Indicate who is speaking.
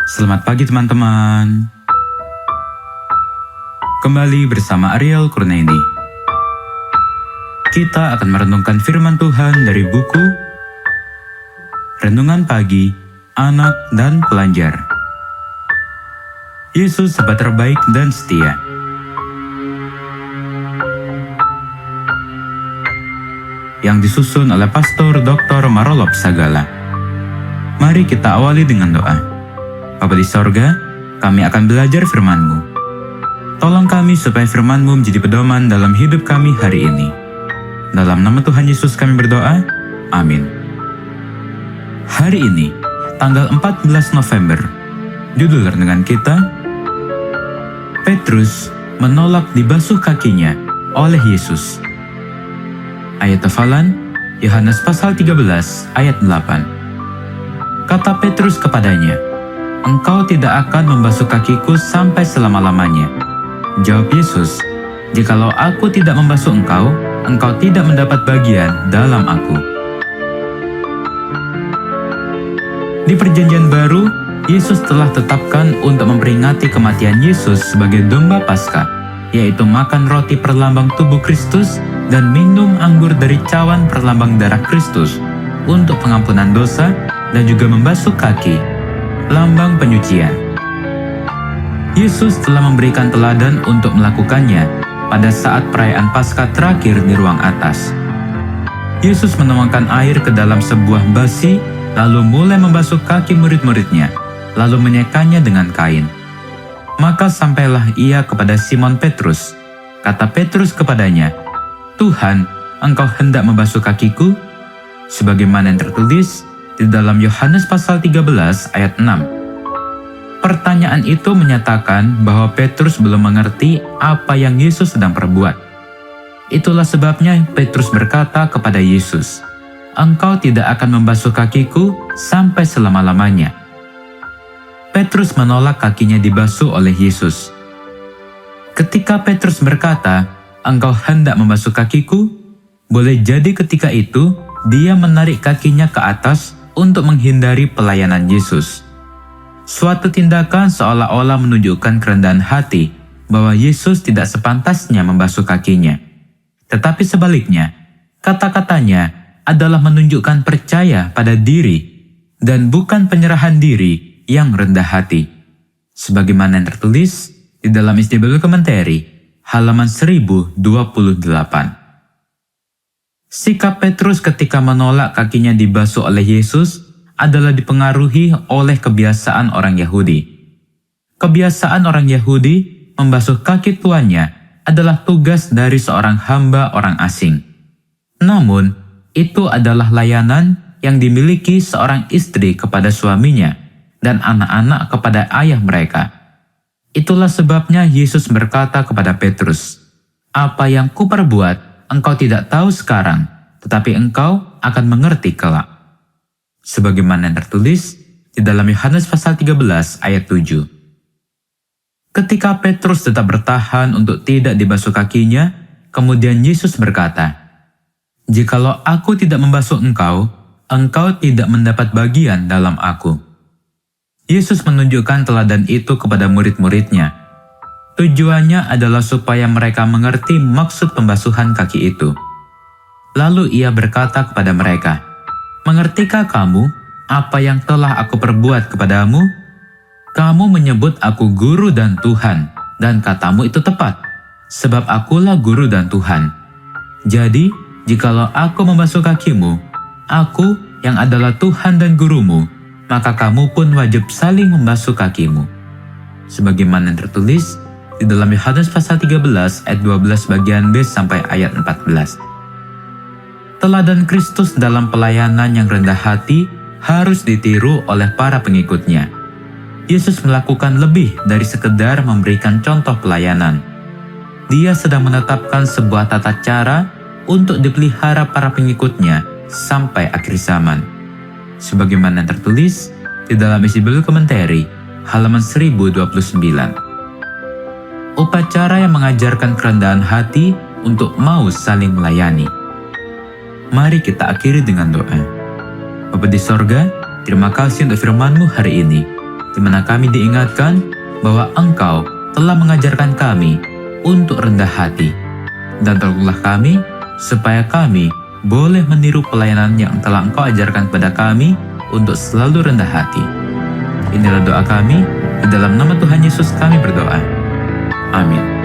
Speaker 1: Selamat pagi teman-teman. Kembali bersama Ariel Kurniaini. Kita akan merenungkan firman Tuhan dari buku Renungan Pagi, Anak dan Pelajar. Yesus sahabat terbaik dan setia. Yang disusun oleh Pastor Dr. Marolop Sagala. Mari kita awali dengan doa. Bapa di sorga, kami akan belajar firman-Mu. Tolong kami supaya firman-Mu menjadi pedoman dalam hidup kami hari ini. Dalam nama Tuhan Yesus kami berdoa, amin. Hari ini, tanggal 14 November, judul renungan kita, Petrus menolak dibasuh kakinya oleh Yesus. Ayat hafalan, Yohanes pasal 13 ayat 8. Kata Petrus kepadanya, "Engkau tidak akan membasuh kakiku sampai selama-lamanya." Jawab Yesus, "Jikalau aku tidak membasuh engkau, engkau tidak mendapat bagian dalam aku." Di Perjanjian Baru, Yesus telah tetapkan untuk memperingati kematian Yesus sebagai domba Paskah, yaitu makan roti perlambang tubuh Kristus dan minum anggur dari cawan perlambang darah Kristus untuk pengampunan dosa dan juga membasuh kaki, lambang penyucian. Yesus telah memberikan teladan untuk melakukannya pada saat perayaan Paskah terakhir di ruang atas. Yesus menuangkan air ke dalam sebuah basi, lalu mulai membasuh kaki murid-muridnya, lalu menyekanya dengan kain. Maka sampailah ia kepada Simon Petrus. Kata Petrus kepadanya, "Tuhan, engkau hendak membasuh kakiku?" Sebagaimana yang tertulis di dalam Yohanes pasal 13 ayat 6. Pertanyaan itu menyatakan bahwa Petrus belum mengerti apa yang Yesus sedang perbuat. Itulah sebabnya Petrus berkata kepada Yesus, "Engkau tidak akan membasuh kakiku sampai selama-lamanya." Petrus menolak kakinya dibasuh oleh Yesus. Ketika Petrus berkata, "Engkau hendak membasuh kakiku," boleh jadi ketika itu dia menarik kakinya ke atas untuk menghindari pelayanan Yesus. Suatu tindakan seolah-olah menunjukkan kerendahan hati bahwa Yesus tidak sepantasnya membasuh kakinya. Tetapi sebaliknya, kata-katanya adalah menunjukkan percaya pada diri dan bukan penyerahan diri yang rendah hati. Sebagaimana yang tertulis di dalam SD Bible Commentary, halaman 1028. Sikap Petrus ketika menolak kakinya dibasuh oleh Yesus adalah dipengaruhi oleh kebiasaan orang Yahudi. Kebiasaan orang Yahudi membasuh kaki tuannya adalah tugas dari seorang hamba orang asing. Namun, itu adalah layanan yang dimiliki seorang istri kepada suaminya dan anak-anak kepada ayah mereka. Itulah sebabnya Yesus berkata kepada Petrus, "Apa yang kuperbuat engkau tidak tahu sekarang, tetapi engkau akan mengerti kelak." Sebagaimana yang tertulis di dalam Yohanes pasal 13 ayat 7. Ketika Petrus tetap bertahan untuk tidak dibasuh kakinya, kemudian Yesus berkata, "Jikalau aku tidak membasuh engkau, engkau tidak mendapat bagian dalam aku." Yesus menunjukkan teladan itu kepada murid-muridnya. Tujuannya adalah supaya mereka mengerti maksud pembasuhan kaki itu. Lalu ia berkata kepada mereka, "Mengertikah kamu apa yang telah aku perbuat kepadamu? Kamu menyebut aku guru dan Tuhan, dan katamu itu tepat, sebab akulah guru dan Tuhan. Jadi, jikalau aku membasuh kakimu, aku yang adalah Tuhan dan gurumu, maka kamu pun wajib saling membasuh kakimu." Sebagaimana yang tertulis di dalam Yohanes pasal 13 ayat 12 bagian B sampai ayat 14. Teladan Kristus dalam pelayanan yang rendah hati harus ditiru oleh para pengikutnya. Yesus melakukan lebih dari sekedar memberikan contoh pelayanan. Dia sedang menetapkan sebuah tata cara untuk dipelihara para pengikutnya sampai akhir zaman. Sebagaimana yang tertulis di dalam isi Bible Commentary, halaman 1029. Upacara yang mengajarkan kerendahan hati untuk mau saling melayani. Mari kita akhiri dengan doa. Bapa di sorga, terima kasih untuk firman-Mu hari ini. di mana kami diingatkan bahwa Engkau telah mengajarkan kami untuk rendah hati. Dan tolonglah kami supaya kami boleh meniru pelayanan yang telah Engkau ajarkan pada kami untuk selalu rendah hati. Inilah doa kami, di dalam nama Tuhan Yesus kami berdoa. Amin.